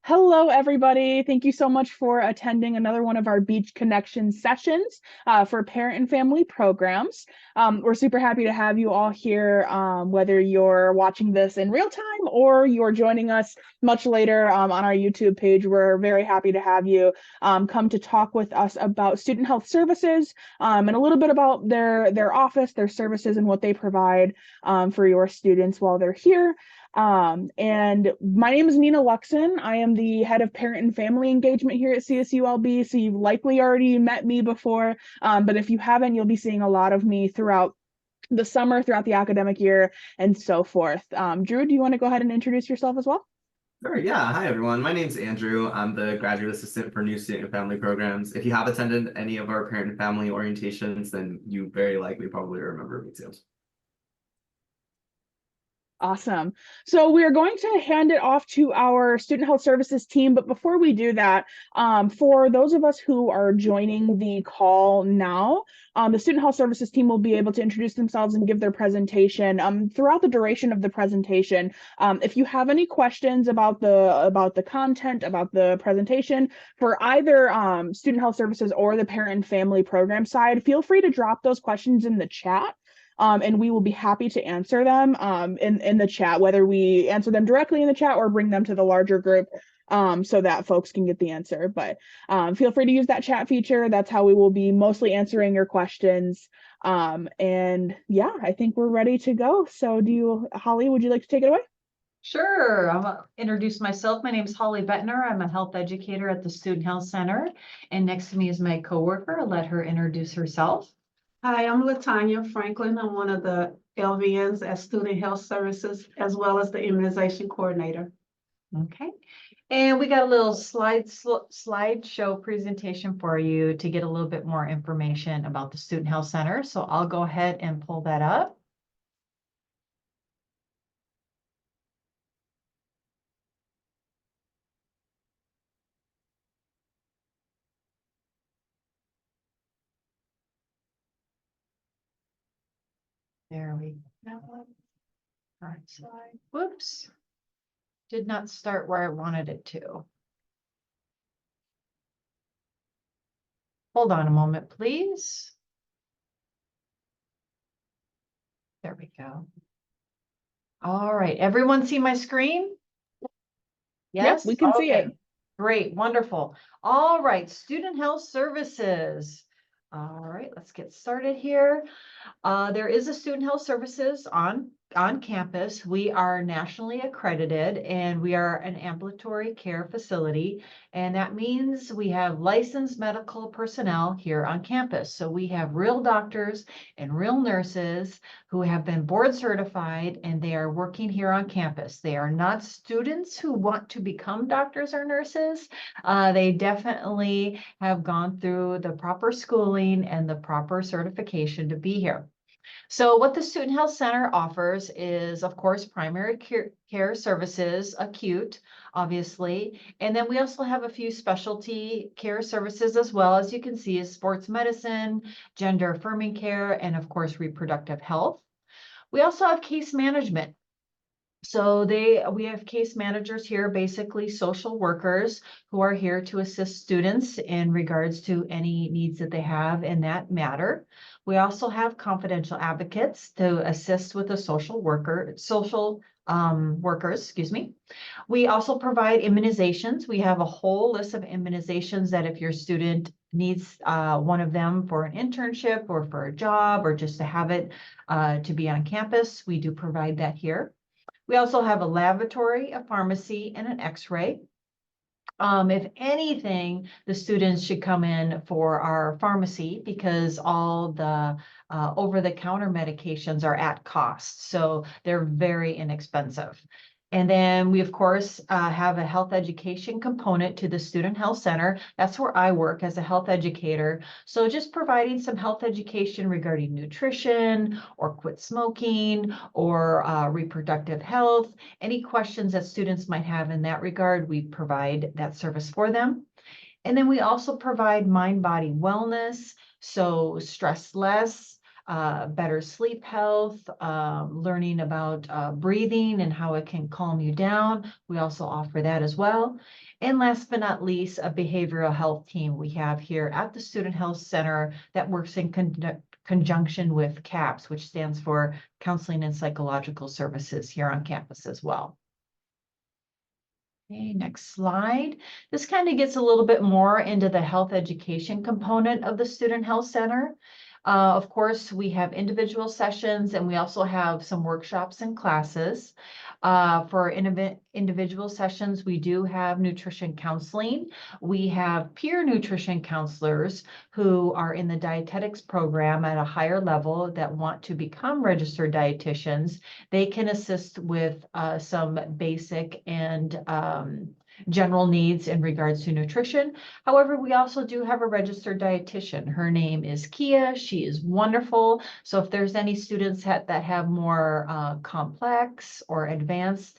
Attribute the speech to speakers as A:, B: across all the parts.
A: Hello, everybody. Thank you so much for attending another one of our Beach Connection sessions for parent and family programs. We're super happy to have you all here, whether you're watching this in real time or you're joining us much later on our YouTube page. We're very happy to have you come to talk with us about student health services and a little bit about their office, their services, and what they provide for your students while they're here. And my name is Nina Luxon. I am the head of parent and family engagement here at CSULB. So you've likely already met me before, but if you haven't, you'll be seeing a lot of me throughout the summer, throughout the academic year, and so forth. Drew, do you want to go ahead and introduce yourself as well?
B: Sure, yeah. Hi, everyone. My name's Andrew. I'm the graduate assistant for new student and family programs. If you have attended any of our parent and family orientations, then you very likely probably remember me too.
A: Awesome. So we are going to hand it off to our student health services team. But before we do that, for those of us who are joining the call now, the student health services team will be able to introduce themselves and give their presentation throughout the duration of the presentation. If you have any questions about the content, about the presentation for either student health services or the parent and family program side, feel free to drop those questions in the chat. And we will be happy to answer them in the chat, whether we answer them directly in the chat or bring them to the larger group so that folks can get the answer. But feel free to use that chat feature. That's how we will be mostly answering your questions. And yeah, I think we're ready to go. So Holly, would you like to take it away?
C: Sure. I'll introduce myself. My name is Holly Bettner. I'm a health educator at the Student Health Center. And next to me is my coworker. I'll let her introduce herself.
D: Hi, I'm Latanya Franklin. I'm one of the LVNs at Student Health Services, as well as the immunization coordinator.
C: Okay. And we got a little slideshow presentation for you to get a little bit more information about the Student Health Center. So I'll go ahead and pull that up. There we go. All right, slide. Whoops. Did not start where I wanted it to. Hold on a moment, please. There we go. All right, everyone see my screen? Yes,
A: we can see it.
C: Great, wonderful. All right, student health services. All right, let's get started here. There is a student health services on campus. We are nationally accredited and we are an ambulatory care facility. And that means we have licensed medical personnel here on campus. So we have real doctors and real nurses who have been board certified and they are working here on campus. They are not students who want to become doctors or nurses. They definitely have gone through the proper schooling and the proper certification to be here. So what the Student Health Center offers is, of course, primary care services, acute, obviously. And then we also have a few specialty care services as well, as you can see, is sports medicine, gender affirming care, and of course, reproductive health. We also have case management. So we have case managers here, basically social workers who are here to assist students in regards to any needs that they have in that matter. We also have confidential advocates to assist with the social workers, excuse me. We also provide immunizations. We have a whole list of immunizations that if your student needs one of them for an internship or for a job or just to have it to be on campus, we do provide that here. We also have a laboratory, a pharmacy, and an x-ray. If anything, the students should come in for our pharmacy because all the over-the-counter medications are at cost. So they're very inexpensive. And then we, of course, have a health education component to the Student Health Center. That's where I work as a health educator. So just providing some health education regarding nutrition or quit smoking or reproductive health. Any questions that students might have in that regard, we provide that service for them. And then we also provide mind-body wellness, so stress less, better sleep health, learning about breathing and how it can calm you down. We also offer that as well. And last but not least, a behavioral health team we have here at the Student Health Center that works in conjunction with CAPS, which stands for Counseling and Psychological Services here on campus as well. Okay, next slide. This kind of gets a little bit more into the health education component of the Student Health Center. Of course, we have individual sessions and we also have some workshops and classes. For individual sessions, we do have nutrition counseling. We have peer nutrition counselors who are in the dietetics program at a higher level that want to become registered dietitians. They can assist with some basic and general needs in regards to nutrition. However, we also do have a registered dietitian. Her name is Kia. She is wonderful. So if there's any students that have more complex or advanced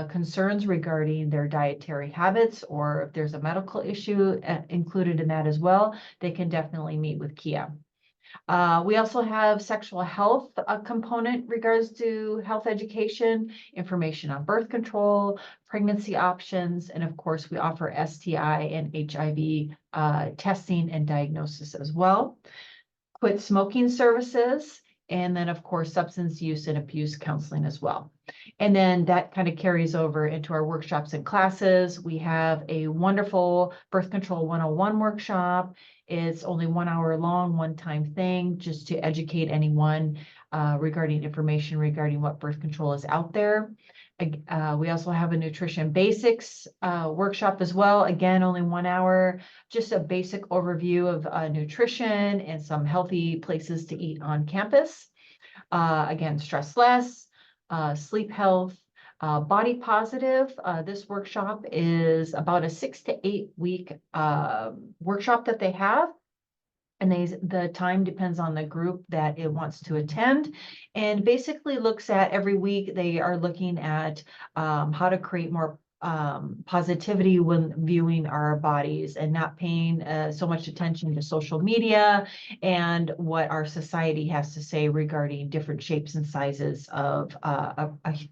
C: concerns regarding their dietary habits, or if there's a medical issue included in that as well, they can definitely meet with Kia. We also have sexual health component regards to health education, information on birth control, pregnancy options, and of course, we offer STI and HIV testing and diagnosis as well. Quit smoking services, and then of course, substance use and abuse counseling as well. And then that kind of carries over into our workshops and classes. We have a wonderful Birth Control 101 workshop. It's only 1 hour long, one-time thing, just to educate anyone regarding information regarding what birth control is out there. We also have a nutrition basics workshop as well. Again, only 1 hour, just a basic overview of nutrition and some healthy places to eat on campus. Again, stress less, sleep health, body positive. This workshop is about a 6 to 8 week workshop that they have. And the time depends on the group that it wants to attend, and basically looks at every week they are looking at how to create more positivity when viewing our bodies and not paying so much attention to social media and what our society has to say regarding different shapes and sizes of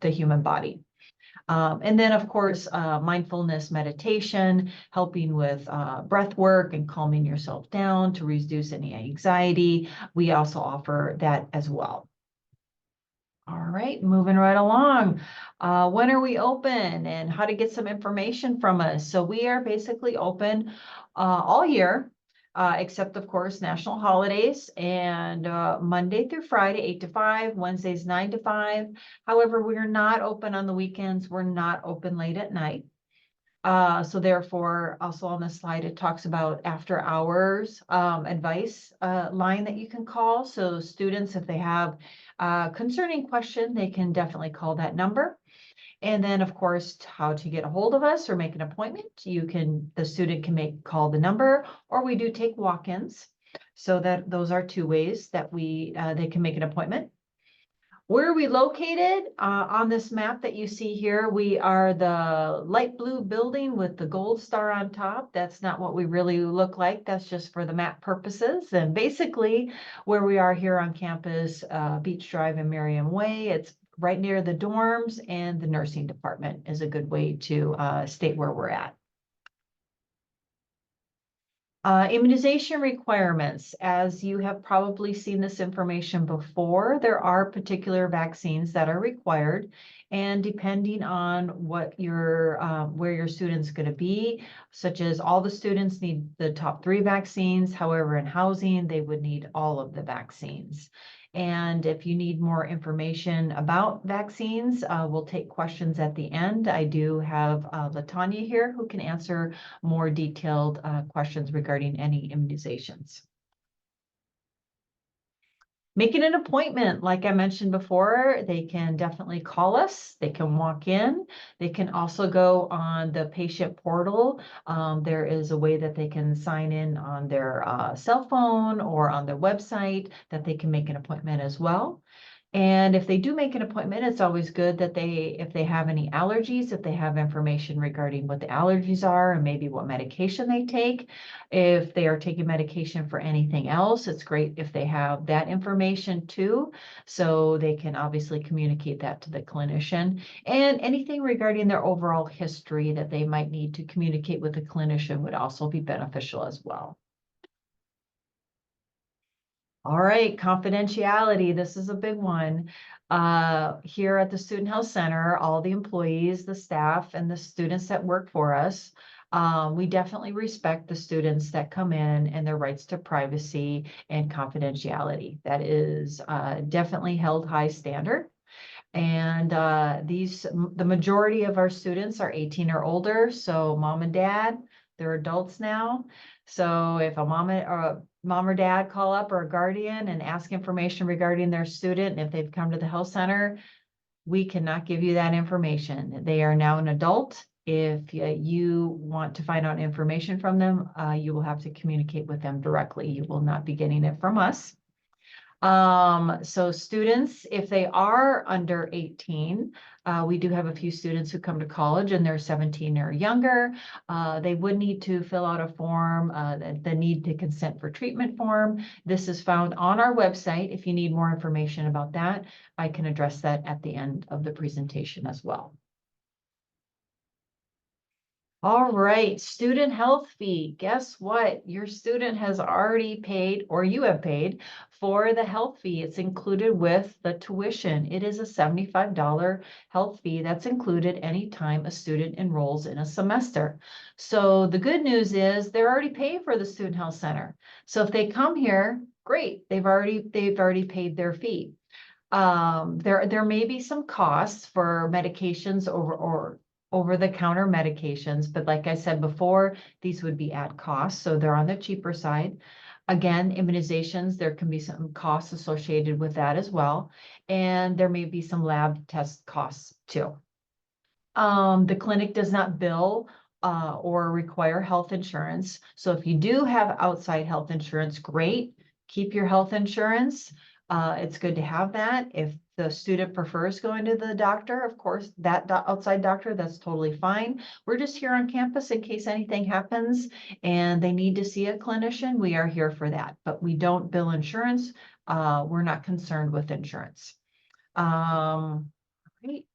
C: the human body. And then, of course, mindfulness meditation, helping with breath work and calming yourself down to reduce any anxiety. We also offer that as well. All right, moving right along. When are we open and how to get some information from us? So we are basically open all year. Except of course, national holidays, and Monday through Friday, 8 to 5, Wednesdays, 9 to 5. However, we are not open on the weekends. We're not open late at night. So therefore, also on the slide, it talks about after hours advice line that you can call. So students, if they have a concerning question, they can definitely call that number. And then, of course, how to get a hold of us or make an appointment. The student can call the number, or we do take walk-ins. So that those are 2 ways that they can make an appointment. Where are we located? On this map that you see here, we are the light blue building with the gold star on top. That's not what we really look like. That's just for the map purposes. And basically, where we are here on campus, Beach Drive and Merriam Way, it's right near the dorms, and the nursing department is a good way to state where we're at. Immunization requirements. As you have probably seen this information before, there are particular vaccines that are required, and depending on what where your student's going to be, such as all the students need the top 3 vaccines. However, in housing, they would need all of the vaccines. And if you need more information about vaccines, we'll take questions at the end. I do have LaTanya here who can answer more detailed questions regarding any immunizations. Making an appointment, like I mentioned before, they can definitely call us. They can walk in. They can also go on the patient portal. There is a way that they can sign in on their cell phone or on their website that they can make an appointment as well. And if they do make an appointment, it's always good that if they have any allergies, if they have information regarding what the allergies are and maybe what medication they take. If they are taking medication for anything else, it's great if they have that information too, so they can obviously communicate that to the clinician. And anything regarding their overall history that they might need to communicate with the clinician would also be beneficial as well. All right, confidentiality. This is a big one. Here at the Student Health Center, all the employees, the staff, and the students that work for us, we definitely respect the students that come in and their rights to privacy and confidentiality. That is definitely held high standard. And the majority of our students are 18 or older. So mom and dad, they're adults now. So if a mom or dad call up, or a guardian, and ask information regarding their student, and if they've come to the health center, we cannot give you that information. They are now an adult. If you want to find out information from them, you will have to communicate with them directly. You will not be getting it from us. So students, if they are under 18, we do have a few students who come to college and they're 17 or younger. They would need to fill out a form, the need to consent for treatment form. This is found on our website. If you need more information about that, I can address that at the end of the presentation as well. All right, student health fee. Guess what? Your student has already paid, or you have paid, for the health fee. It's included with the tuition. It is a $75 health fee that's included anytime a student enrolls in a semester. So the good news is they're already paying for the Student Health Center. So if they come here, great. They've already paid their fee. There may be some costs for medications or over-the-counter medications, but like I said before, these would be at cost, so they're on the cheaper side. Again, immunizations, there can be some costs associated with that as well, and there may be some lab test costs too. The clinic does not bill or require health insurance, so if you do have outside health insurance, great, keep your health insurance. It's good to have that. If the student prefers going to the doctor, of course, that outside doctor, that's totally fine. We're just here on campus in case anything happens and they need to see a clinician. We are here for that, but we don't bill insurance. We're not concerned with insurance. Great.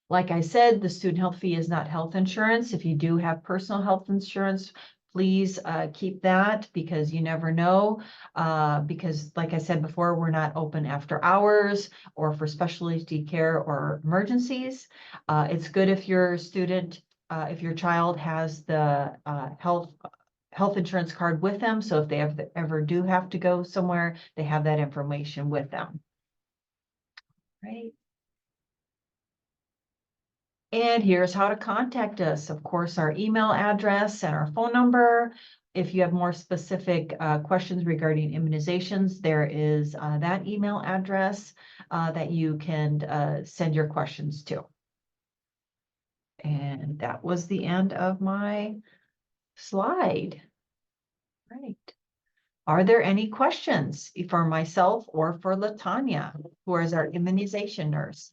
C: Like I said, the student health fee is not health insurance. If you do have personal health insurance, please keep that, because you never know. Because like I said before, we're not open after hours or for specialty care or emergencies. It's good if your student, if your child has the health insurance card with them. So if they ever do have to go somewhere, they have that information with them. Right. And here's how to contact us. Of course, our email address and our phone number. If you have more specific questions regarding immunizations, there is that email address that you can send your questions to. And that was the end of my slide. Right. Are there any questions for myself or for LaTanya, who is our immunization nurse?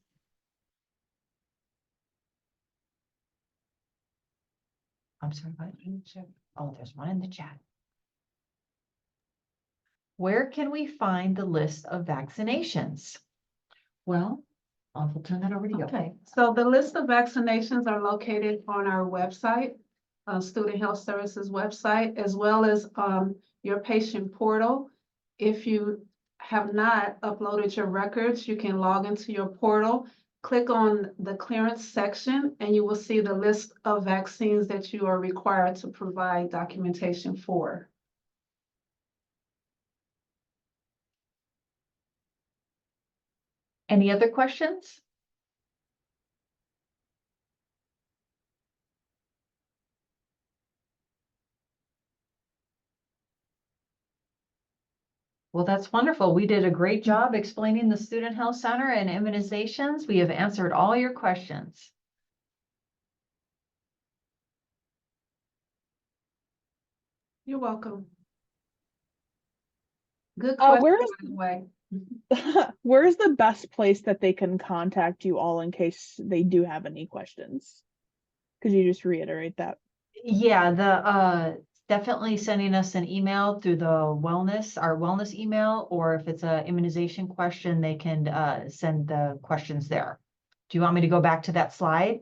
C: I'm sorry, what? Oh, there's one in the chat. Where can we find the list of vaccinations? Well, I'll turn that over to you.
D: Okay, so the list of vaccinations are located on our website, Student Health Services website, as well as your patient portal. If you have not uploaded your records, you can log into your portal, click on the clearance section, and you will see the list of vaccines that you are required to provide documentation for.
C: Any other questions? Well, that's wonderful. We did a great job explaining the Student Health Center and immunizations. We have answered all your questions.
D: You're welcome. Good question, by the way.
A: Where's the best place that they can contact you all in case they do have any questions? Could you just reiterate that?
C: Yeah, definitely sending us an email through our wellness email, or if it's a immunization question, they can send the questions there. Do you want me to go back to that slide?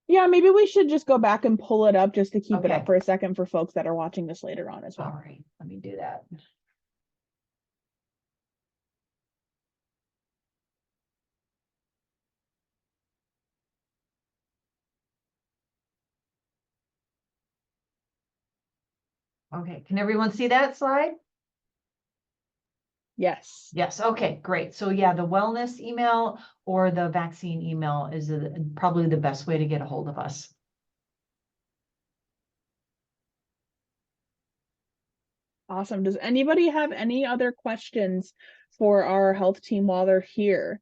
A: Yeah, maybe we should just go back and pull it up just to keep it
C: Okay.
A: up for a second for folks that are watching this later on as
C: All
A: well.
C: right, let me do that. Okay, can everyone see that slide?
A: Yes.
C: Yes, okay, great. So yeah, the wellness email or the vaccine email is probably the best way to get a hold of us.
A: Awesome. Does anybody have any other questions for our health team while they're here?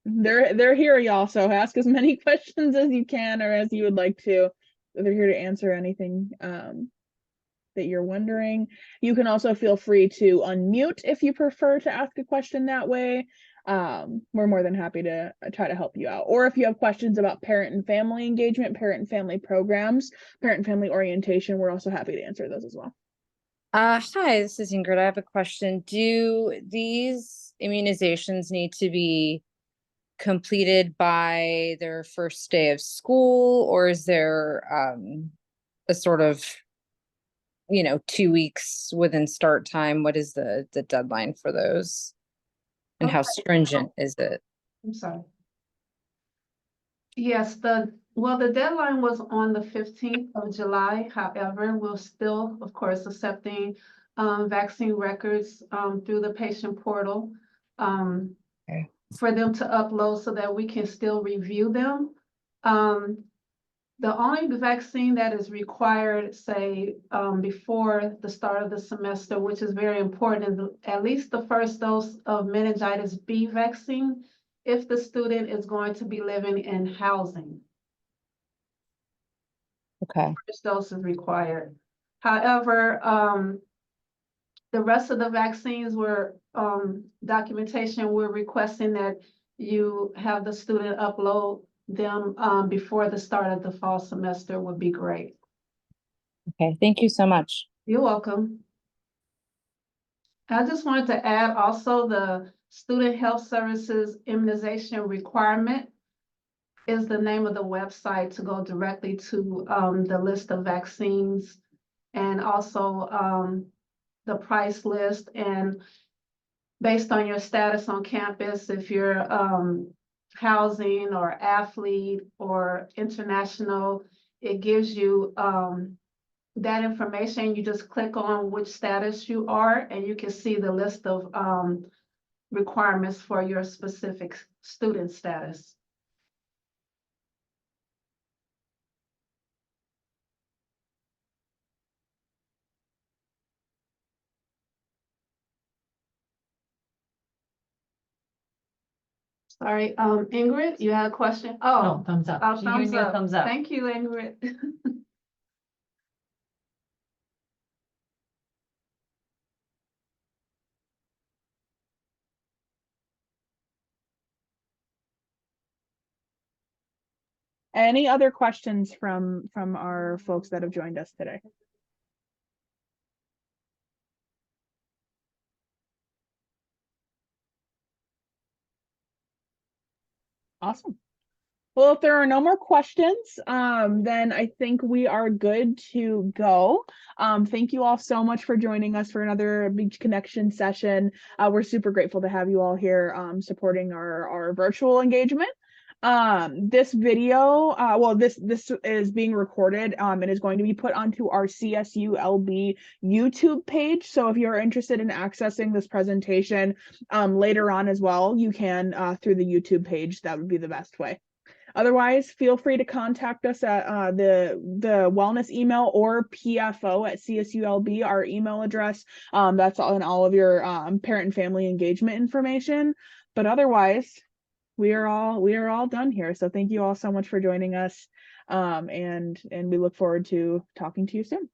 A: They're here, y'all, so ask as many questions as you can or as you would like to. They're here to answer anything that you're wondering. You can also feel free to unmute if you prefer to ask a question that way. We're more than happy to try to help you out. Or if you have questions about parent and family engagement, parent and family programs, parent and family orientation, we're also happy to answer those as well.
E: Hi, this is Ingrid. I have a question. Do these immunizations need to be completed by their first day of school, or is there a sort of 2 weeks within start time? What is the deadline for those? And how stringent is it?
D: I'm sorry. Yes, the deadline was on the 15th of July. However, we're still, of course, accepting vaccine records through the patient portal
E: Okay.
D: for them to upload so that we can still review them. The only vaccine that is required, say, before the start of the semester, which is very important, is at least the first dose of meningitis B vaccine if the student is going to be living in housing.
E: Okay.
D: First dose is required. However, the rest of the vaccines were documentation. We're requesting that you have the student upload them before the start of the fall semester would be great.
E: Okay. Thank you so much.
D: You're welcome. I just wanted to add also the Student Health Services Immunization Requirement is the name of the website to go directly to the list of vaccines and also the price list, and based on your status on campus, if you're housing or athlete or international, it gives you that information. You just click on which status you are and you can see the list of requirements for your specific student status. Sorry, Ingrid, you had a question?
C: Oh,
D: Oh,
C: thumbs up.
D: oh,
C: She's giving me a thumbs up.
D: Thank you, Ingrid.
A: Any other questions from our folks that have joined us today? Awesome. Well, if there are no more questions, then I think we are good to go. Thank you all so much for joining us for another Beach Connection session. We're super grateful to have you all here supporting our virtual engagement. This video, this is being recorded and is going to be put onto our CSULB YouTube page. So if you're interested in accessing this presentation later on as well, you can through the YouTube page. That would be the best way. Otherwise, feel free to contact us at the wellness email or PFO at CSULB, our email address. That's on all of your parent and family engagement information. But otherwise, we are all done here. So thank you all so much for joining us. And we look forward to talking to you soon.